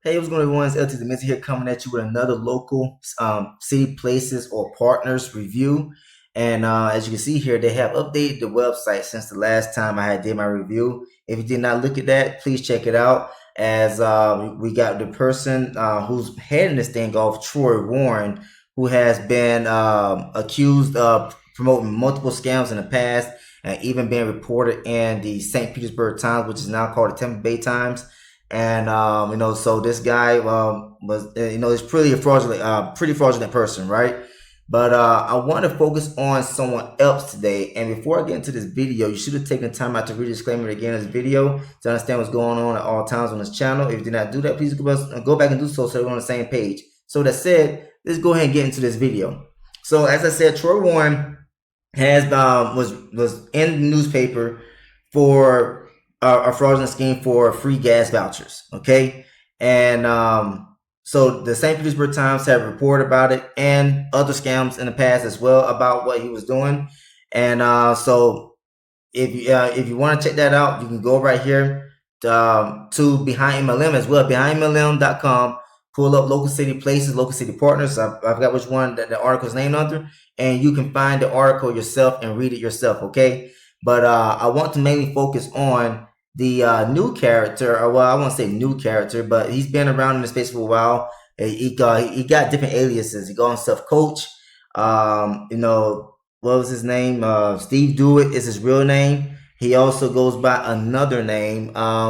Hey, what's going on, everyone? It's LT Dementia here coming at you with another local city, places, or partners review. And as you can see here, they have updated the website since the last time I did my review. If you did not look at that, please check it out. As we got the person who's heading this thing off, Troy Warren, who has been accused of promoting multiple scams in the past and even being reported in the St. Petersburg Times, which is now called the Tampa Bay Times. And so this guy was, he's pretty fraudulent person, right? But I want to focus on someone else today. And before I get into this video, you should have taken the time out to read the disclaimer again in this video to understand what's going on at all times on this channel. If you did not do that, please go back and do so we're on the same page. So that said, let's go ahead and get into this video. So as I said, Troy Warren has was in the newspaper for a fraudulent scheme for free gas vouchers. Okay, and so the St. Petersburg Times have reported about it and other scams in the past as well about what he was doing. And so if you want to check that out, you can go right here to Behind MLM as well, behindmlm.com. Pull up local city places, local city partners. I forgot which one that the article is named under, and you can find the article yourself and read it yourself. Okay, but I want to mainly focus on the new character, or well, I won't say new character, but he's been around in the space for a while. He got different aliases. He got himself Coach. What was his name? Steve Dewitt is his real name. He also goes by another name,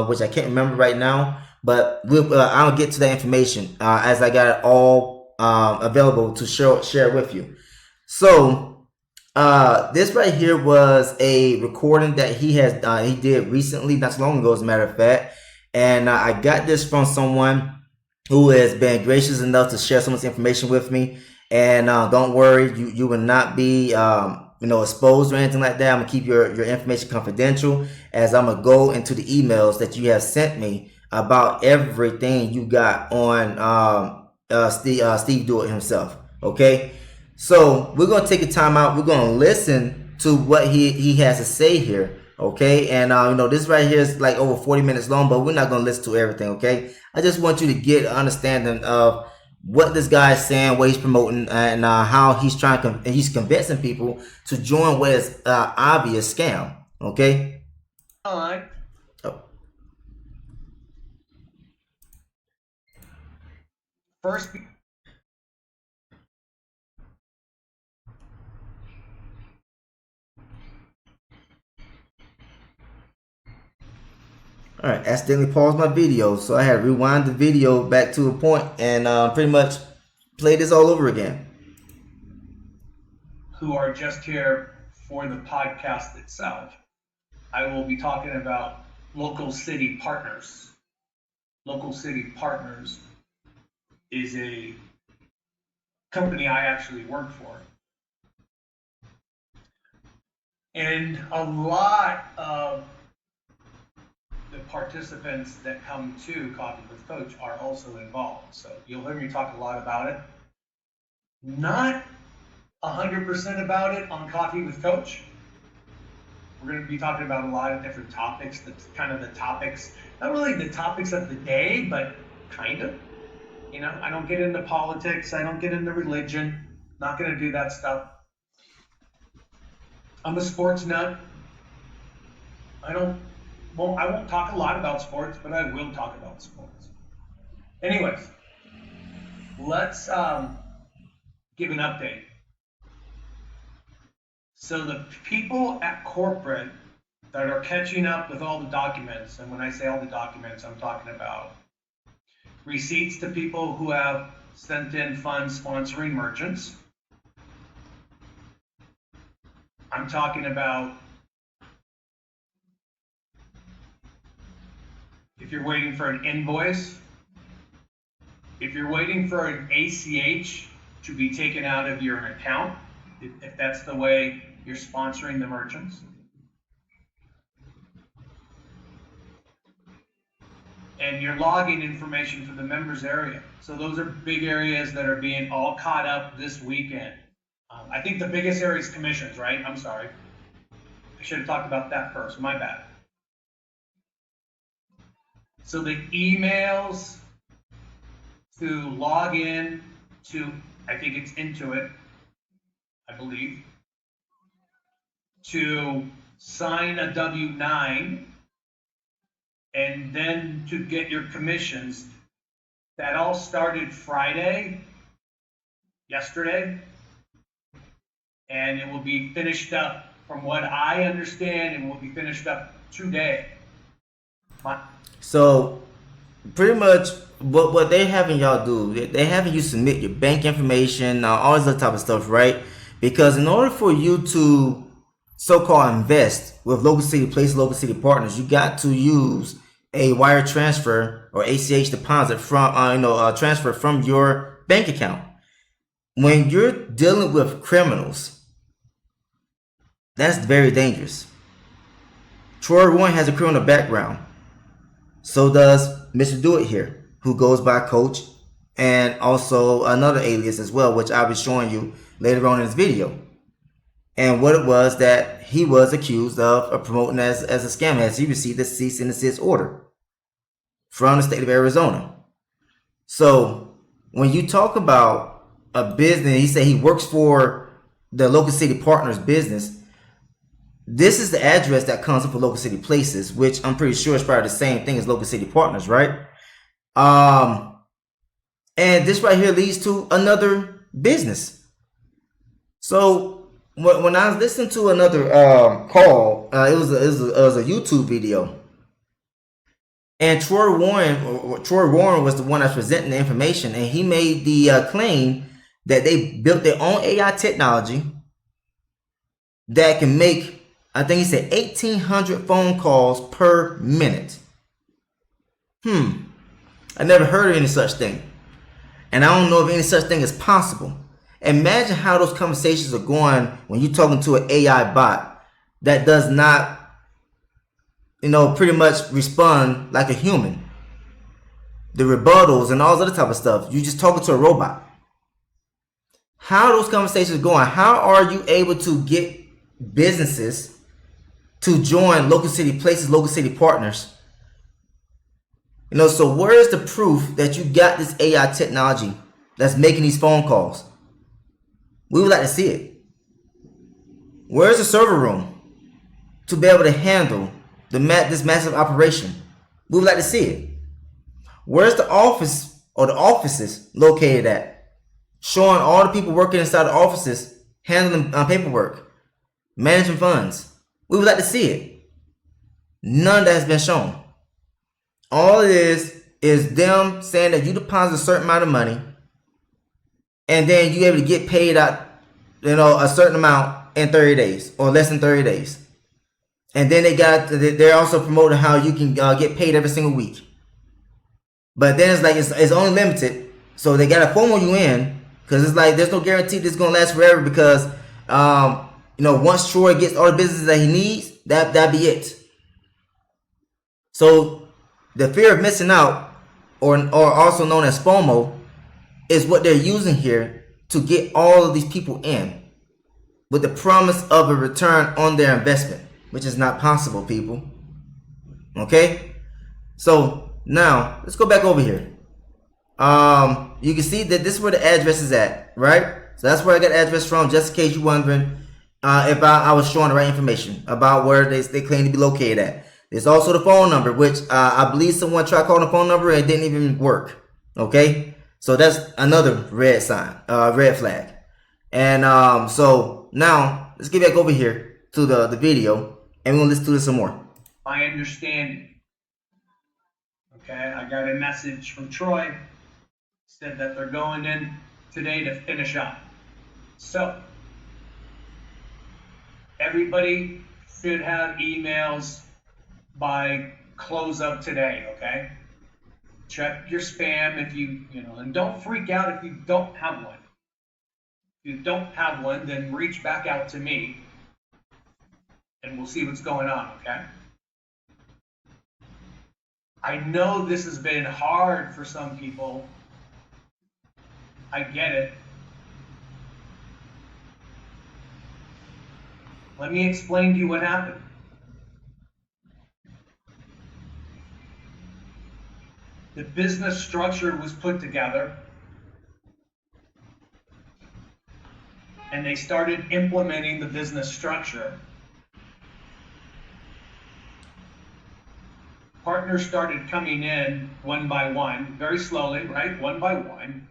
which I can't remember right now. But I'll get to that information as I got it all available to share with you. So this right here was a recording that he did recently, not so long ago, as a matter of fact. And I got this from someone who has been gracious enough to share so much information with me. And don't worry, you will not be exposed or anything like that. I'm gonna keep your information confidential, as I'm gonna go into the emails that you have sent me about everything you got on Steve Dewitt himself. Okay, so we're gonna take a time out. We're gonna listen to what he has to say here. Okay, and this right here is like over 40 minutes long, but we're not gonna listen to everything. Okay, I just want you to get an understanding of what this guy is saying, what he's promoting, and how he's he's convincing people to join what is obvious scam. Okay. Oh. First. All right, accidentally paused my video, so I had to rewind the video back to a point and pretty much play this all over again. Who are just here for the podcast itself, I will be talking about Local City Partners. Local City Partners is a company I actually work for. And a lot of the participants that come to Coffee with Coach are also involved. So you'll hear me talk a lot about it. Not 100% about it on Coffee with Coach. We're going to be talking about a lot of different topics. That's kind of the topics, not really the topics of the day, but kind of. I don't get into politics. I don't get into religion. Not going to do that stuff. I'm a sports nut. I won't talk a lot about sports, but I will talk about sports. Anyways, let's give an update. So the people at corporate that are catching up with all the documents, and when I say all the documents, I'm talking about receipts to people who have sent in funds sponsoring merchants. I'm talking about if you're waiting for an invoice, if you're waiting for an ACH to be taken out of your account, if that's the way you're sponsoring the merchants. And your login information for the members area. So those are big areas that are being all caught up this weekend. I think the biggest area is commissions, right? I'm sorry. I should have talked about that first, my bad. So the emails to log in to, I think it's Intuit, I believe, to sign a W-9, and then to get your commissions. That all started Friday, yesterday, and it will be finished up, from what I understand, it will be finished up today. So pretty much what they having y'all do, they having you submit your bank information, all this other type of stuff, right? Because in order for you to so-called invest with local city place, local city partners, you got to use a wire transfer or ACH deposit from transfer from your bank account. When you're dealing with criminals, that's very dangerous. Troy Warren has a criminal background. So does Mr. Dewitt here, who goes by Coach, and also another alias as well, which I'll be showing you later on in this video. And what it was that he was accused of promoting as a scam, as he received a cease and desist order from the state of Arizona. So when you talk about a business, he said he works for the local city partners business. This is the address that comes up for local city places, which I'm pretty sure is probably the same thing as local city partners, right? And this right here leads to another business. So when I was listening to another call, it was a YouTube video, and Troy Warren was the one that's presenting the information, and he made the claim that they built their own AI technology that can make, I think he said, 1,800 phone calls per minute. I never heard of any such thing. And I don't know if any such thing is possible. Imagine how those conversations are going when you're talking to an AI bot that does not, pretty much respond like a human. The rebuttals and all this other type of stuff. You're just talking to a robot. How are those conversations going? How are you able to get businesses to join local city places, local city partners? So where is the proof that you got this AI technology that's making these phone calls? We would like to see it. Where's the server room to be able to handle this massive operation? We would like to see it. Where's the office or the offices located at? Showing all the people working inside the offices, handling paperwork, managing funds. We would like to see it. None of that has been shown. All it is them saying that you deposit a certain amount of money, and then you're able to get paid out, a certain amount in 30 days or less than 30 days. And then they're also promoting how you can get paid every single week. But then it's like it's only limited, so they gotta FOMO you in, because it's like there's no guarantee this is gonna last forever, because once Troy gets all the businesses that he needs, that'd be it. So the fear of missing out, or also known as FOMO, is what they're using here to get all of these people in with the promise of a return on their investment, which is not possible, people. Okay? So now let's go back over here. You can see that this is where the address is at, right? So that's where I got the address from, just in case you're wondering if I was showing the right information about where they claim to be located at. There's also the phone number, which I believe someone tried calling the phone number and it didn't even work. Okay, so that's another red flag. And so now let's get back over here to the video, and we're gonna listen to this some more. My understanding. Okay, I got a message from Troy, said that they're going in today to finish up. So everybody should have emails by close of today, okay? Check your spam if you and don't freak out if you don't have one. If you don't have one, then reach back out to me and we'll see what's going on, okay? I know this has been hard for some people. I get it. Let me explain to you what happened. The business structure was put together, and they started implementing the business structure. Partners started coming in one by one, very slowly, right? One by one.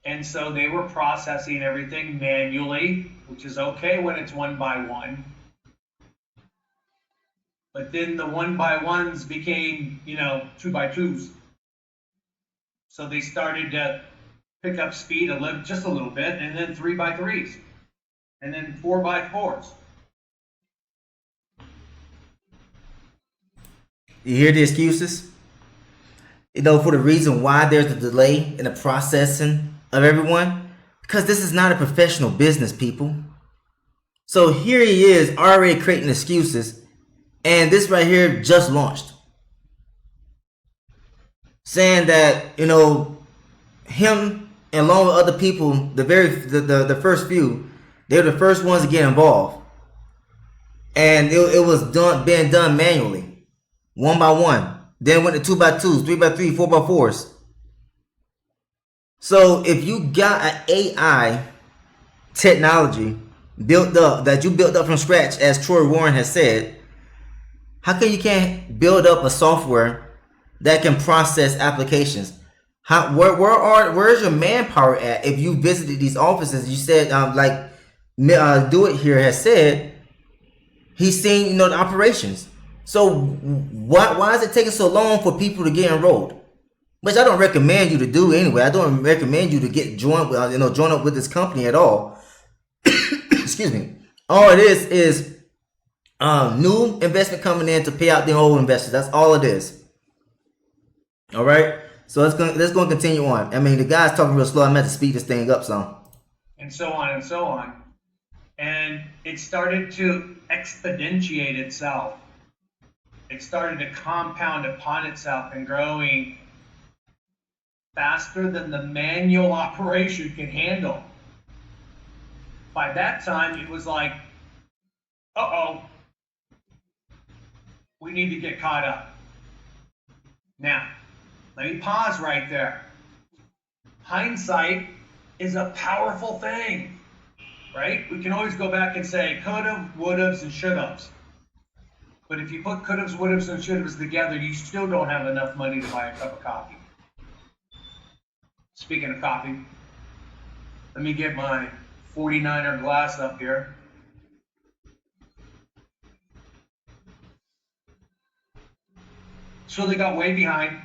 And so they were processing everything manually, which is okay when it's one by one. But then the one by ones became, two by twos. So they started to pick up speed just a little bit, and then three by threes, and then four by fours. You hear the excuses? For the reason why there's a delay in the processing of everyone, because this is not a professional business, people. So here he is already creating excuses, and this right here just launched, saying that him and along with other people, the first few, they were the first ones to get involved, and it was being done manually, one by one. Then went to two by twos, three by three, four by fours. So if you got an AI technology built up that you built up from scratch, as Troy Warren has said, how come you can't build up a software that can process applications? Where's your manpower at? If you visited these offices, you said Dewitt here has said he's seen the operations. So why is it taking so long for people to get enrolled? Which I don't recommend you to do anyway. I don't recommend you to get join up with this company at all. Excuse me. All it is new investment coming in to pay out the old investors. That's all it is. All right. So let's go and continue on. I mean, the guy's talking real slow. I'm going to speed this thing up some. And so on and so on. And it started to exponentiate itself. It started to compound upon itself and growing faster than the manual operation can handle. By that time, it was like, uh-oh, we need to get caught up. Now, let me pause right there. Hindsight is a powerful thing, right? We can always go back and say could've, would'ves, and should'ves. But if you put could'ves, would'ves, and should'ves together, you still don't have enough money to buy a cup of coffee. Speaking of coffee, let me get my 49er glass up here. So they got way behind.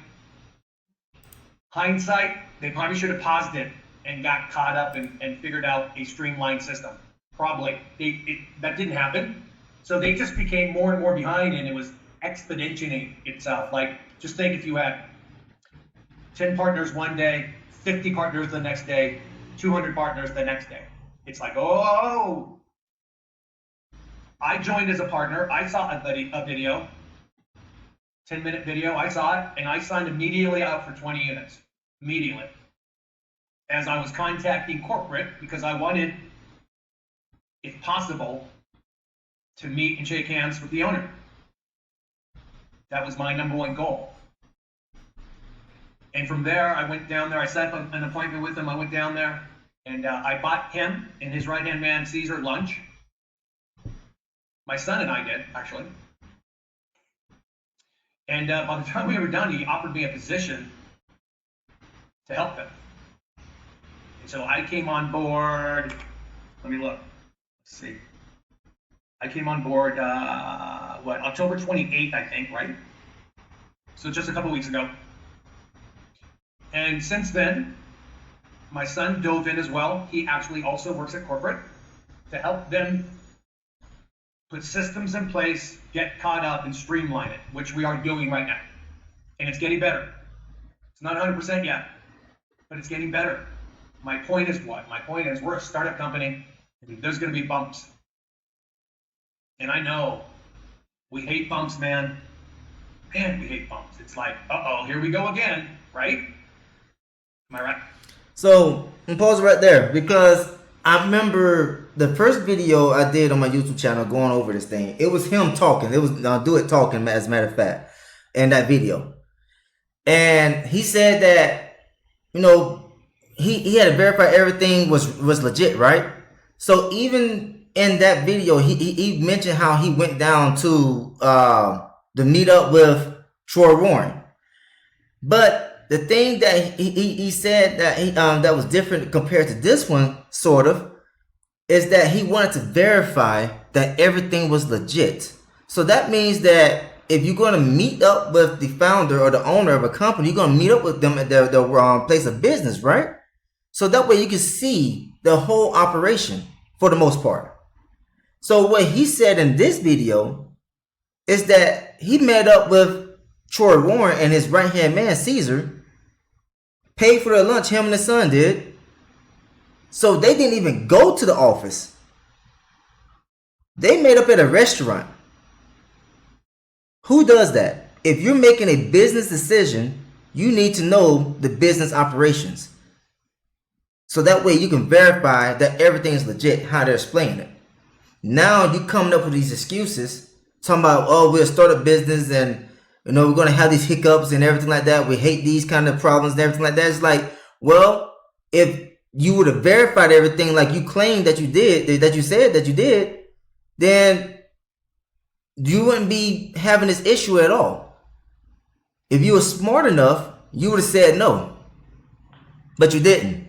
Hindsight, they probably should have paused it and got caught up and figured out a streamlined system. Probably. That didn't happen. So they just became more and more behind, and it was exponentiating itself. Like, just think if you had 10 partners one day, 50 partners the next day, 200 partners the next day. It's like, oh, I joined as a partner. I saw a video, 10-minute video. I saw it, and I signed immediately up for 20 units. Immediately. As I was contacting corporate, because I wanted, if possible, to meet and shake hands with the owner. That was my number one goal. And from there, I went down there. I set up an appointment with him. I went down there, and I bought him and his right-hand man, Caesar, lunch. My son and I did, actually. And by the time we were done, he offered me a position to help him. And so I came on board. Let me look. Let's see. I came on board, October 28th, I think, right? So just a couple weeks ago. And since then, my son dove in as well. He actually also works at corporate to help them put systems in place, get caught up, and streamline it, which we are doing right now. And it's getting better. It's not 100% yet, but it's getting better. My point is what? My point is we're a startup company, and there's going to be bumps. And I know we hate bumps, man. Man, we hate bumps. It's like, uh-oh, here we go again, right? Am I right? So I'm pause right there because I remember the first video I did on my YouTube channel going over this thing. It was him talking. It was Dewitt talking, as a matter of fact. in that video. And he said that, you know, he had to verify everything was legit, right? So even in that video, he mentioned how he went down to meet up with Troy Warren. But the thing that he said that that was different compared to this one, sort of, is that he wanted to verify that everything was legit. So that means that if you're going to meet up with the founder or the owner of a company, you're going to meet up with them at their place of business, right? So that way you can see the whole operation for the most part. So what he said in this video is that he met up with Troy Warren and his right-hand man, Caesar, paid for their lunch, him and his son did. So they didn't even go to the office. They made up at a restaurant. Who does that? If you're making a business decision, you need to know the business operations. So that way you can verify that everything is legit, how they're explaining it. Now you coming up with these excuses, talking about, oh, we'll start a business and, you know, we're going to have these hiccups and everything like that. We hate these kind of problems and everything like that. It's like, well, if you would have verified everything like you claimed that you did, that you said that you did, then you wouldn't be having this issue at all. If you were smart enough, you would have said no. But you didn't,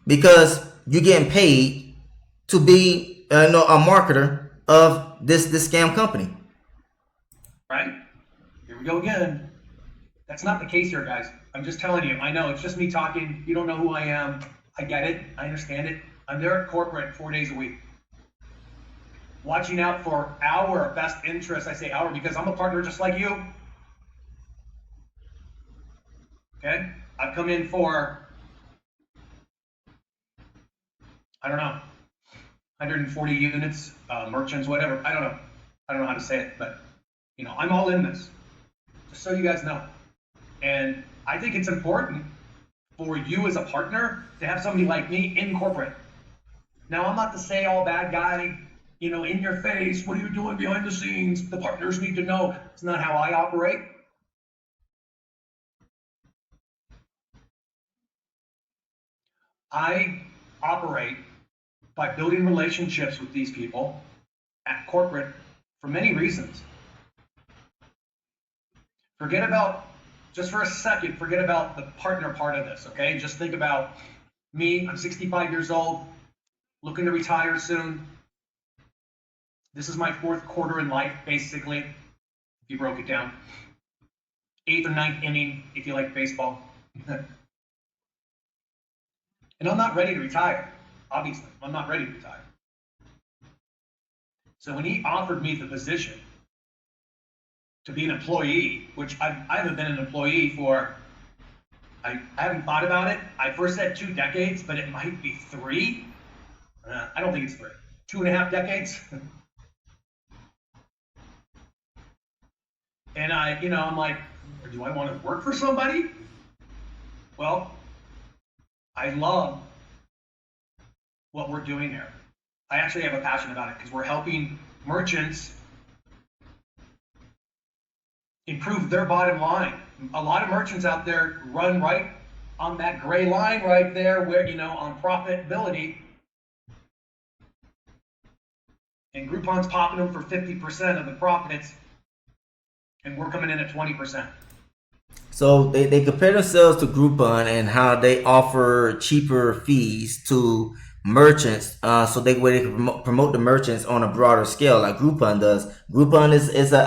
because you're getting paid to be a marketer of this scam company. Right? Here we go again. That's not the case here, guys. I'm just telling you. I know it's just me talking. You don't know who I am. I get it. I understand it. I'm there at corporate 4 days a week, watching out for our best interest. I say our because I'm a partner just like you. Okay? I've come in for, I don't know, 140 units, merchants, whatever. I don't know how to say it, but you know, I'm all in this. Just so you guys know. And I think it's important for you as a partner to have somebody like me in corporate. Now, I'm not to say all bad guy, you know, in your face, what are you doing behind the scenes? The partners need to know. It's not how I operate. I operate by building relationships with these people at corporate for many reasons. Forget about, just for a second, forget about the partner part of this, okay? Just think about me. I'm 65 years old, looking to retire soon. This is my fourth quarter in life, basically, if you broke it down. 8th or 9th inning, if you like baseball. And I'm not ready to retire, obviously. I'm not ready to retire. So when he offered me the position to be an employee, which I haven't been an employee for, I haven't thought about it. I first said 2 decades, but it might be 3. I don't think it's 3. 2.5 decades. And I'm like, do I want to work for somebody? Well, I love what we're doing here. I actually have a passion about it because we're helping merchants improve their bottom line. A lot of merchants out there run right on that gray line right there where, on profitability. And Groupon's popping them for 50% of the profits, and we're coming in at 20%. So they compare themselves to Groupon and how they offer cheaper fees to merchants, so they can promote the merchants on a broader scale, like Groupon does. Groupon is a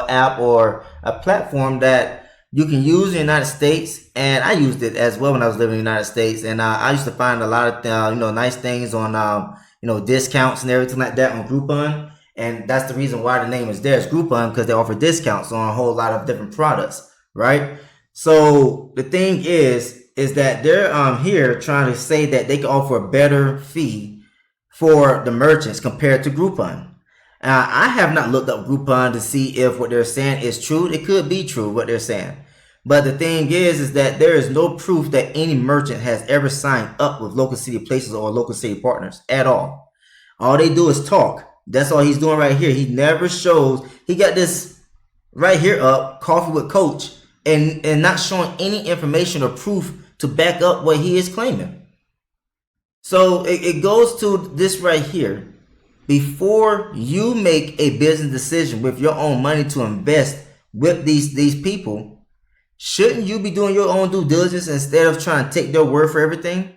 app or a platform that you can use in the United States, and I used it as well when I was living in the United States. And I used to find a lot of nice things on discounts and everything like that on Groupon. And that's the reason why the name is there. It's Groupon, because they offer discounts on a whole lot of different products, right? So the thing is that they're here trying to say that they can offer a better fee for the merchants compared to Groupon. I have not looked up Groupon to see if what they're saying is true. It could be true what they're saying, but the thing is that there is no proof that any merchant has ever signed up with Local City Places or Local City Partners at all. All they do is talk. That's all he's doing right here. He never shows. He got this right here up, Coffee with Coach, and not showing any information or proof to back up what he is claiming. So it goes to this right here. Before you make a business decision with your own money to invest with these people, shouldn't you be doing your own due diligence instead of trying to take their word for everything?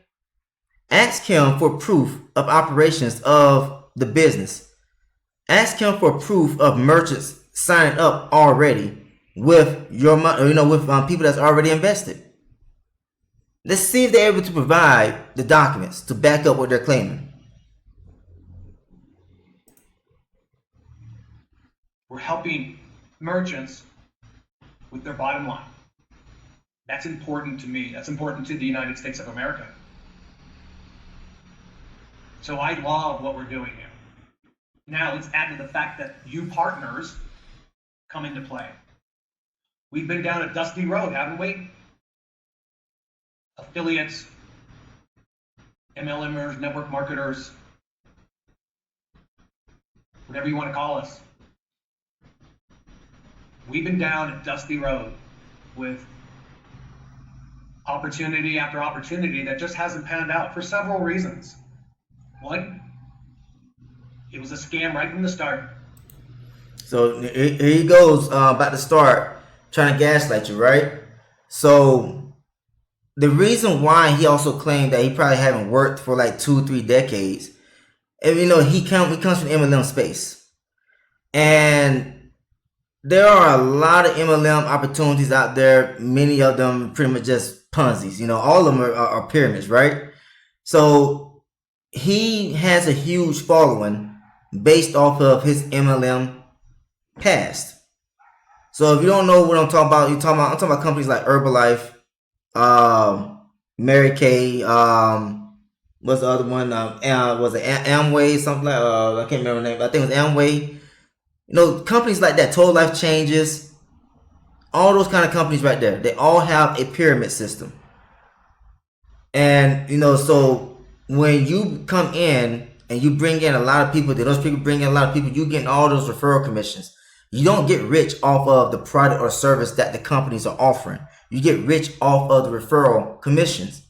Ask him for proof of operations of the business. Ask him for proof of merchants signing up already with your money, with people that's already invested. Let's see if they're able to provide the documents to back up what they're claiming. We're helping merchants with their bottom line. That's important to me. That's important to the United States of America. So I love what we're doing here. Now let's add to the fact that you partners come into play. We've been down a dusty road, haven't we? Affiliates, MLMers, network marketers, whatever you want to call us. We've been down a dusty road with opportunity after opportunity that just hasn't panned out for several reasons. One, it was a scam right from the start. So here he goes, about to start trying to gaslight you, right? So the reason why he also claimed that he probably haven't worked for like 2-3 decades, and he comes from the MLM space, and there are a lot of MLM opportunities out there. Many of them pretty much just Ponzi's. All of them are pyramids, right? So he has a huge following based off of his MLM past. So if you don't know what I'm talking about, I'm talking about companies like Herbalife, Mary Kay, what's the other one? Was it Amway? Something like I can't remember the name, but I think it was Amway. Companies like that, Total Life Changes, all those kind of companies right there, they all have a pyramid system. And so when you come in and you bring in a lot of people, those people bring in a lot of people, you get all those referral commissions. You don't get rich off of the product or service that the companies are offering. You get rich off of the referral commissions.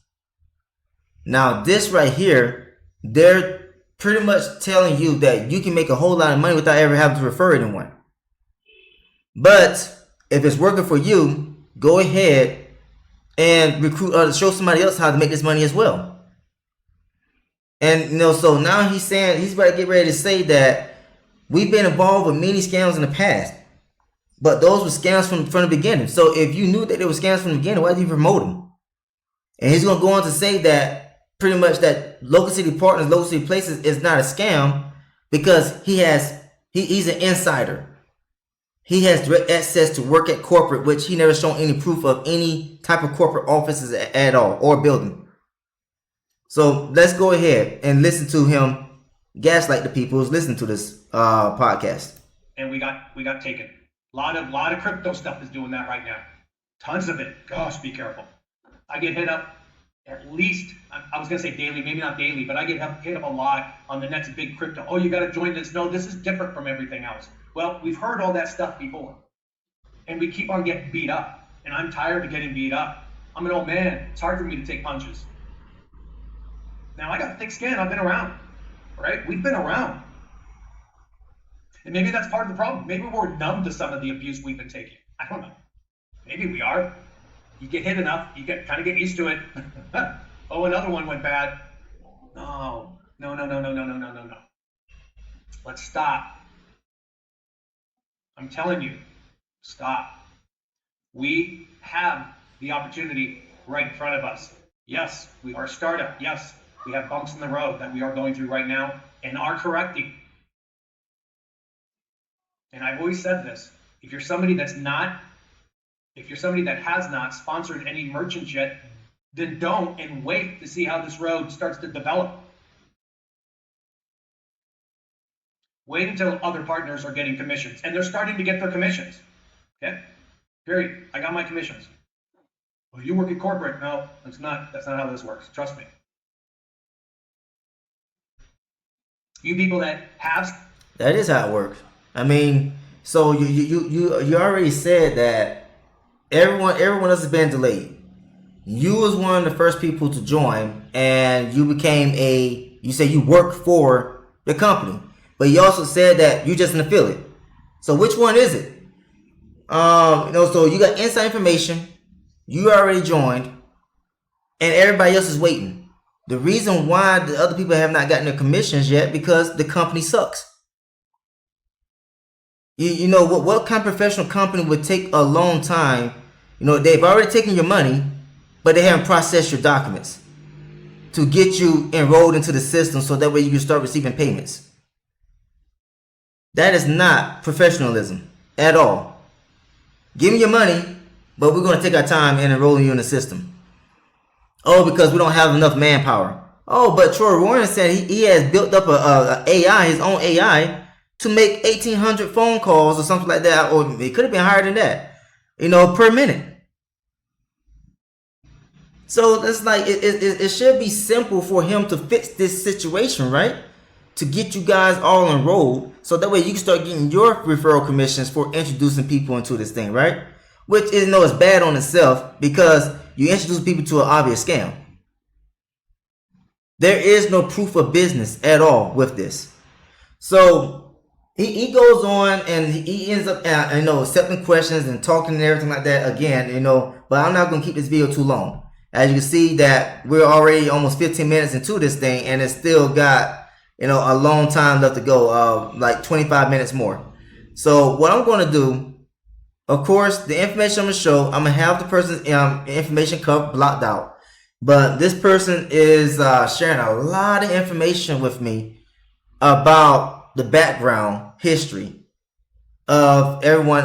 Now this right here, they're pretty much telling you that you can make a whole lot of money without ever having to refer anyone. But if it's working for you, go ahead and recruit others, show somebody else how to make this money as well. And so now he's saying he's about to get ready to say that we've been involved with many scams in the past, but those were scams from the beginning. So if you knew that they were scams from the beginning, why did you promote them? And he's going to go on to say that pretty much that Local City Partners, Local City Places is not a scam because he's an insider. He has direct access to work at corporate, which he never shown any proof of any type of corporate offices at all or building. So let's go ahead and listen to him gaslight the people who's listening to this podcast. And we got taken. A lot of crypto stuff is doing that right now. Tons of it. Gosh, be careful. I get hit up at least, I was going to say daily, maybe not daily, but I get hit up a lot on the next big crypto. Oh, you got to join this. No, this is different from everything else. Well, we've heard all that stuff before, and we keep on getting beat up, and I'm tired of getting beat up. I'm an old man. It's hard for me to take punches. Now, I got thick skin. I've been around, right? We've been around. And maybe that's part of the problem. Maybe we're numb to some of the abuse we've been taking. I don't know. Maybe we are. You get hit enough, you kind of get used to it. Oh, another one went bad. No. Let's stop. I'm telling you, stop. We have the opportunity right in front of us. Yes, we are a startup. Yes, we have bumps in the road that we are going through right now and are correcting. And I've always said this, if you're somebody that has not sponsored any merchants yet, then don't, and wait to see how this road starts to develop. Wait until other partners are getting commissions, and they're starting to get their commissions. Okay? Period. I got my commissions. Well, you work at corporate. No, that's not how this works. Trust me. You people that have... That is how it works. I mean, So you already said that everyone else has been delayed. You was one of the first people to join, and you became you said you work for the company, but you also said that you're just an affiliate. So which one is it? So you got inside information, you already joined, and everybody else is waiting. The reason why the other people have not gotten their commissions yet because the company sucks. You know what kind of professional company would take a long time? You know, they've already taken your money, but they haven't processed your documents to get you enrolled into the system so that way you can start receiving payments. That is not professionalism at all. Give me your money, but we're going to take our time in enrolling you in the system. Oh, because we don't have enough manpower. Oh, but Troy Warren said he has built up a AI, his own AI, to make 1,800 phone calls or something like that, or it could have been higher than that, per minute. So it's like it should be simple for him to fix this situation, right? To get you guys all enrolled, so that way you can start getting your referral commissions for introducing people into this thing, right? Which is it's bad on itself because you introduce people to an obvious scam. There is no proof of business at all with this. So he goes on and he ends up accepting questions and talking and everything like that again, but I'm not going to keep this video too long. As you can see that we're already almost 15 minutes into this thing and it's still got a long time left to go, like 25 minutes more. So what I'm going to do, of course, the information I'm going to show, I'm going to have the person's information blocked out. But this person is sharing a lot of information with me about the background history of everyone.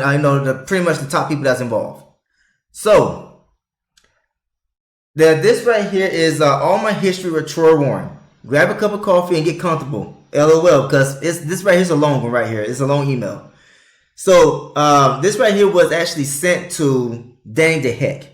Pretty much the top people that's involved. So this right here is all my history with Troy Warren. Grab a cup of coffee and get comfortable. LOL, because this right here is a long one right here. It's a long email. So this right here was actually sent to Danny the Heck.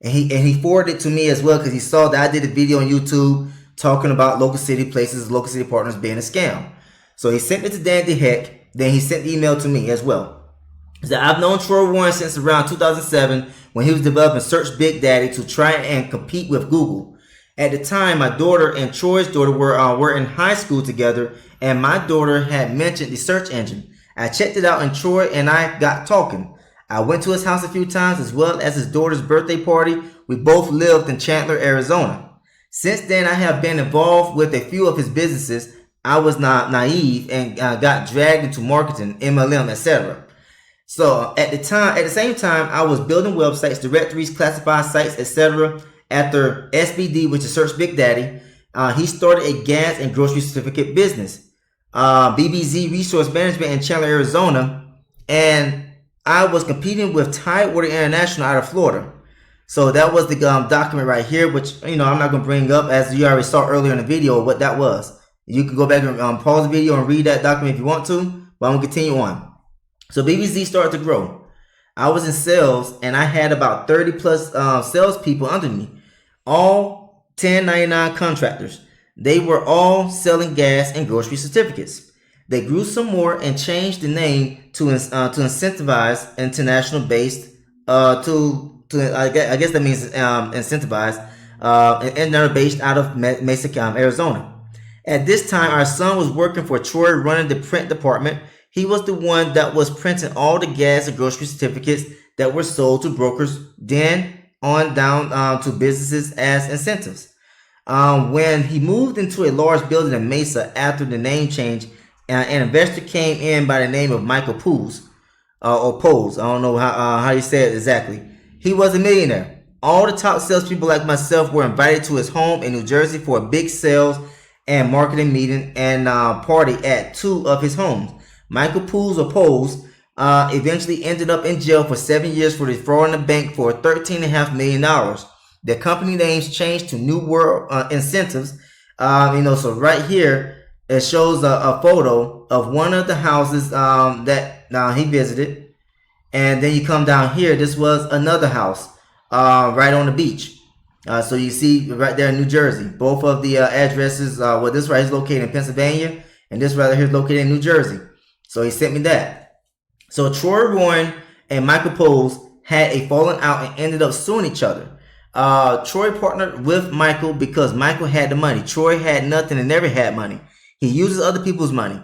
And he forwarded it to me as well because he saw that I did a video on YouTube talking about local city places, local city partners being a scam. So he sent it to Danny the Heck. Then he sent the email to me as well. So I've known Troy Warren since around 2007 when he was developing Search Big Daddy to try and compete with Google. At the time, my daughter and Troy's daughter were in high school together, and my daughter had mentioned the search engine. I checked it out, and Troy and I got talking. I went to his house a few times, as well as his daughter's birthday party. We both lived in Chandler, Arizona. Since then, I have been involved with a few of his businesses. I was not naive and got dragged into marketing, MLM, etc. So at the same time, I was building websites, directories, classified sites, etc. After SBD, which is Search Big Daddy, he started a gas and grocery certificate business, BBZ Resource Management in Chandler, Arizona, and I was competing with Tidewater International out of Florida. So that was the document right here, which I'm not going to bring up, as you already saw earlier in the video what that was. You can go back and pause the video and read that document if you want to, but I'm going to continue on. So BBZ started to grow. I was in sales, and I had about 30 plus salespeople under me, all 1099 contractors. They were all selling gas and grocery certificates. They grew some more and changed the name to incentivize international based I guess that means incentivize and they're based out of Mesa, Arizona. At this time, our son was working for Troy, running the print department. He was the one that was printing all the gas and grocery certificates that were sold to brokers, then on down to businesses as incentives. When he moved into a large building in Mesa after the name change, an investor came in by the name of Michael Pools, or Poles. I don't know how you say it exactly. He was a millionaire. All the top salespeople like myself were invited to his home in New Jersey for a big sales and marketing meeting and party at two of his homes. Michael Pools, or Poles, eventually ended up in jail for 7 years for defrauding the bank for $13.5 million. The company names changed to New World Incentives. So right here, it shows a photo of one of the houses that he visited. And then you come down here, this was another house right on the beach. So you see right there in New Jersey, both of the addresses, this right here is located in Pennsylvania, and this right here is located in New Jersey. So he sent me that. So Troy Warren and Michael Pose had a falling out and ended up suing each other. Troy partnered with Michael because Michael had the money. Troy had nothing and never had money. He uses other people's money.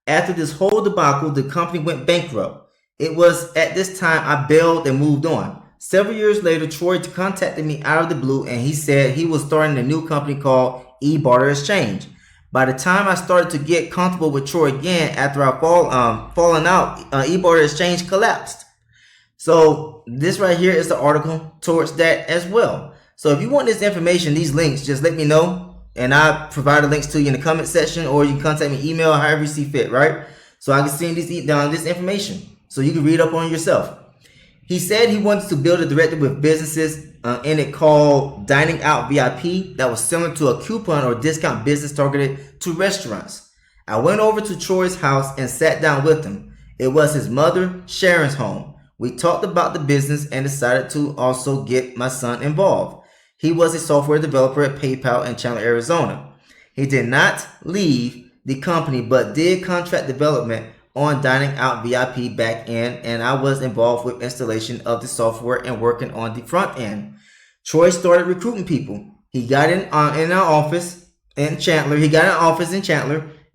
After this whole debacle, the company went bankrupt. It was at this time I bailed and moved on. Several years later, Troy contacted me out of the blue and he said he was starting a new company called eBarter Exchange. By the time I started to get comfortable with Troy again after I fallen out, eBarter Exchange collapsed. So this right here is the article towards that as well. So if you want this information, these links, just let me know and I provide the links to you in the comment section, or you can contact me email, however you see fit, right? So I can send this information so you can read up on yourself. He said he wanted to build a directory with businesses in it called Dining Out VIP that was similar to a coupon or discount business targeted to restaurants. I went over to Troy's house and sat down with him. It was his mother, Sharon's home. We talked about the business and decided to also get my son involved. He was a software developer at PayPal in Chandler, Arizona. He did not leave the company but did contract development on Dining Out VIP back end, and I was involved with installation of the software and working on the front end. Troy started recruiting people. He got in our office in Chandler.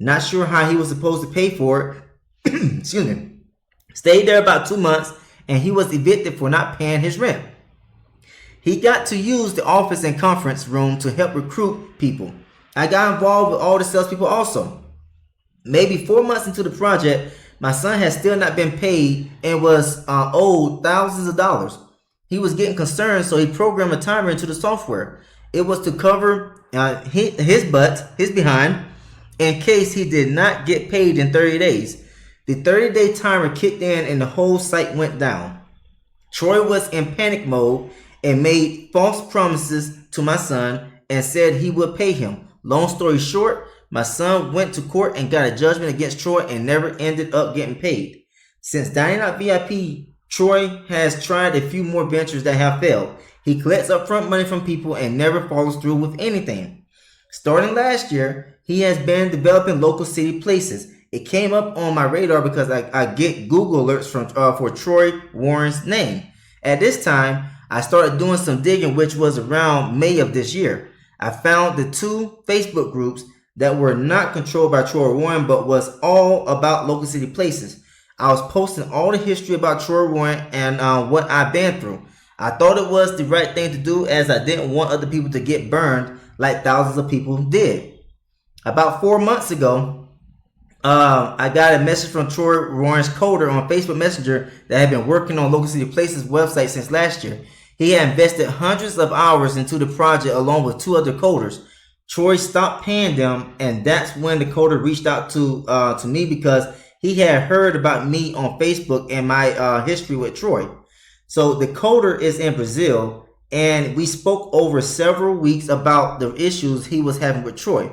Not sure how he was supposed to pay for it. Excuse me. Stayed there about 2 months, and he was evicted for not paying his rent. He got to use the office and conference room to help recruit people. I got involved with all the salespeople also. Maybe 4 months into the project, my son had still not been paid and was owed thousands of dollars. He was getting concerned, so he programmed a timer into the software. It was to cover his behind, in case he did not get paid in 30 days. The 30-day timer kicked in and the whole site went down. Troy was in panic mode and made false promises to my son and said he would pay him. Long story short, my son went to court and got a judgment against Troy and never ended up getting paid. Since Dining Out VIP, Troy has tried a few more ventures that have failed. He collects upfront money from people and never follows through with anything. Starting last year, he has been developing local city places. It came up on my radar because I get Google alerts for Troy Warren's name. At this time, I started doing some digging, which was around May of this year. I found the 2 Facebook groups that were not controlled by Troy Warren, but was all about local city places. I was posting all the history about Troy Warren and what I've been through. I thought it was the right thing to do, as I didn't want other people to get burned like thousands of people did. About 4 months ago, I got a message from Troy Warren's coder on Facebook Messenger that had been working on Local City Places website since last year. He had invested hundreds of hours into the project along with 2 other coders. Troy stopped paying them, and that's when the coder reached out to me because he had heard about me on Facebook and my history with Troy. So the coder is in Brazil, and we spoke over several weeks about the issues he was having with Troy.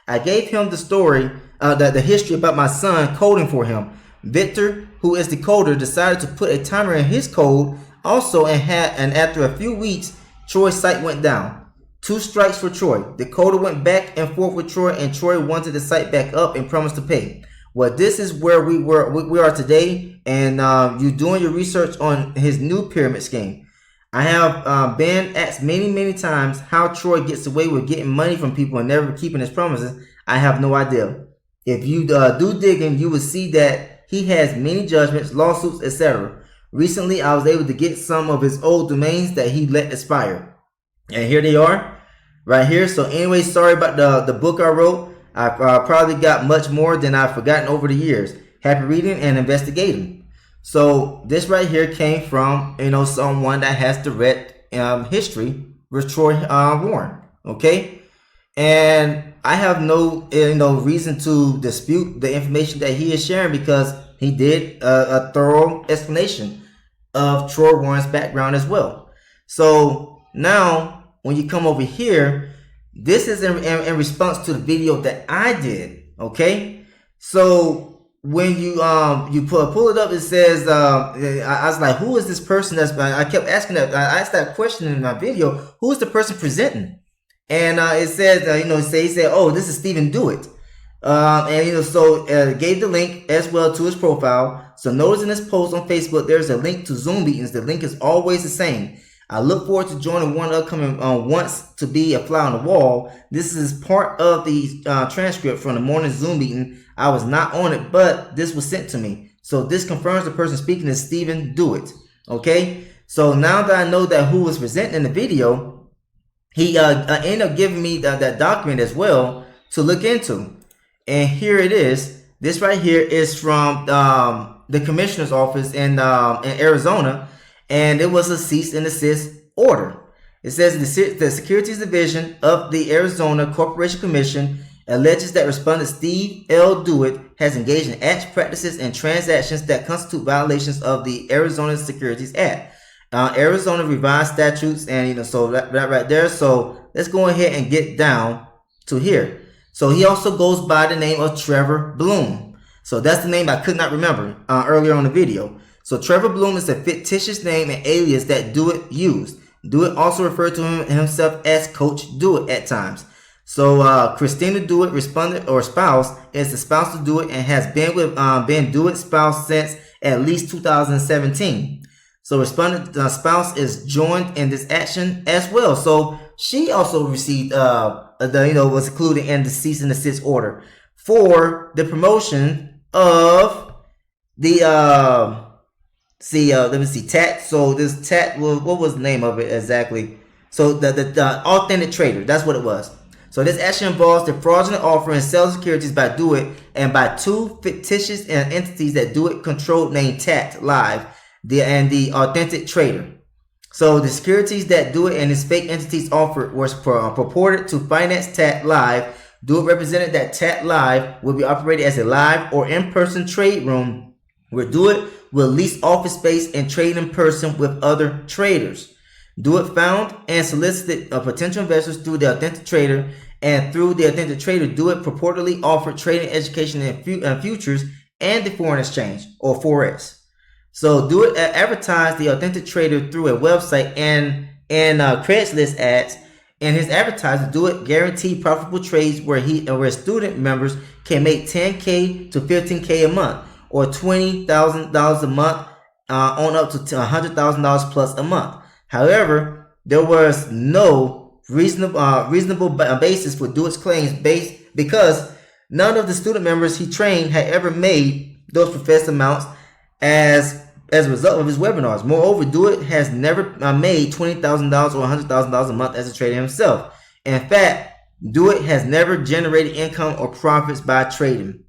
I gave him the story, the history about my son coding for him. Victor, who is the coder, decided to put a timer in his code also, and after a few weeks, Troy's site went down. 2 strikes for Troy. The coder went back and forth with Troy, and Troy wanted the site back up and promised to pay. Well, this is where we are today, and you doing your research on his new pyramid scheme. I have been asked many times how Troy gets away with getting money from people and never keeping his promises. I have no idea. If you do digging, you will see that he has many judgments, lawsuits, etc. Recently, I was able to get some of his old domains that he let expire. And here they are, right here. So anyway, sorry about the book I wrote. I probably got much more than I've forgotten over the years. Happy reading and investigating. So this right here came from, someone that has direct history with Troy Warren. Okay. And I have no, reason to dispute the information that he is sharing because he did a thorough explanation of Troy Warren's background as well. So now when you come over here, this is in response to the video that I did. Okay. So when you pull it up, it says, I was like, who is this person I kept asking that. I asked that question in my video. Who is the person presenting? And it says, he said, oh, this is Stephen Dewitt. And so gave the link as well to his profile. So notice in this post on Facebook, there's a link to Zoom meetings. The link is always the same. I look forward to joining one upcoming once to be a fly on the wall. This is part of the transcript from the morning Zoom meeting. I was not on it, but this was sent to me. So this confirms the person speaking is Stephen Dewitt. Okay, so now that I know that who was presenting in the video, he ended up giving me that document as well to look into. And here it is. This right here is from the commissioner's office in Arizona, and it was a cease and desist order. It says the Securities Division of the Arizona Corporation Commission alleges that respondent Steve L. Dewitt has engaged in acts, practices, and transactions that constitute violations of the Arizona Securities Act, Arizona revised statutes, and so that right there. So let's go ahead and get down to here. So he also goes by the name of Trevor Bloom. So that's the name I could not remember earlier on the video. So Trevor Bloom is a fictitious name and alias that Dewitt used. Dewitt also referred to himself as Coach Dewitt at times. So Christina Dewitt, respondent or spouse, is the spouse to Dewitt and has been with been Dewitt's spouse since at least 2017. So respondent spouse is joined in this action as well. So she also received was included in the cease and desist order for the promotion of the let me see, TAT. So this TAT, what was the name of it exactly? So the authentic trader, that's what it was. So this action involves the fraudulent offer and sale of securities by Dewitt and by two fictitious entities that Dewitt controlled named TAT Live and the authentic trader. So the securities that Dewitt and his fake entities offered was purported to finance TAT Live. Dewitt represented that TAT Live will be operated as a live or in-person trade room where Dewitt will lease office space and trade in person with other traders. Dewitt found and solicited potential investors through the authentic trader, and through the authentic trader, Dewitt purportedly offered trading education in futures and the foreign exchange, or Forex. So Dewitt advertised the authentic trader through a website and Craigslist ads. In his advertising, Dewitt guaranteed profitable trades where student members can make $10K to $15K a month, or $20,000 a month, on up to $100,000 plus a month. However, there was no reasonable basis for Dewitt's claims because none of the student members he trained had ever made those professed amounts as a result of his webinars. Moreover, Dewitt has never made $20,000 or $100,000 a month as a trader himself. In fact, Dewitt has never generated income or profits by trading.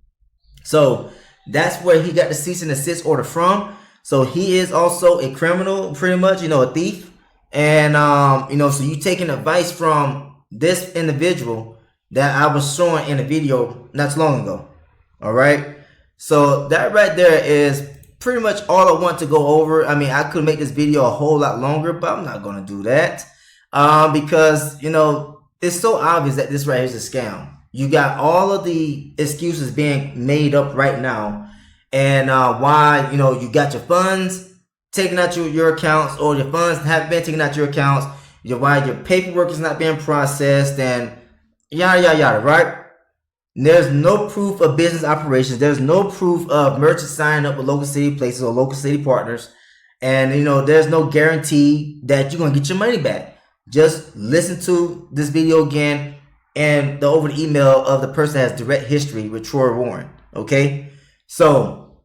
So that's where he got the cease and desist order from. So he is also a criminal, pretty much, a thief. And, so you taking advice from this individual that I was showing in a video not too long ago. All right. So that right there is pretty much all I want to go over. I mean, I could make this video a whole lot longer, but I'm not going to do that. Because, it's so obvious that this right here is a scam. You got all of the excuses being made up right now. And why, you got your funds taken out your accounts, or your funds have been taken out your accounts, why your paperwork is not being processed, and yada, yada, yada, right? There's no proof of business operations. There's no proof of merchants signing up with local city places or local city partners. And, there's no guarantee that you're going to get your money back. Just listen to this video again and over the email of the person that has direct history with Troy Warren. Okay? So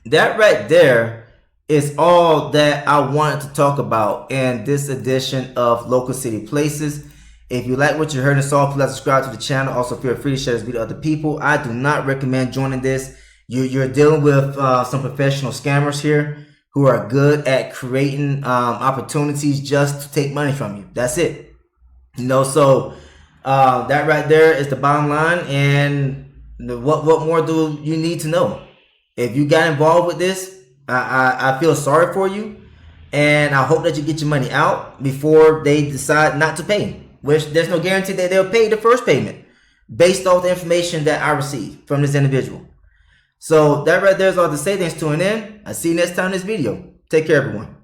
that right there is all that I wanted to talk about in this edition of Local City Places. If you like what you heard and saw, please subscribe to the channel. Also, feel free to share this video with other people. I do not recommend joining this. You're dealing with some professional scammers here who are good at creating opportunities just to take money from you. That's it. So that right there is the bottom line. And what more do you need to know? If you got involved with this, I feel sorry for you, and I hope that you get your money out before they decide not to pay, which there's no guarantee that they'll pay the first payment based off the information that I received from this individual. So that right there is all to say. Thanks for tuning in. I'll see you next time in this video. Take care, everyone.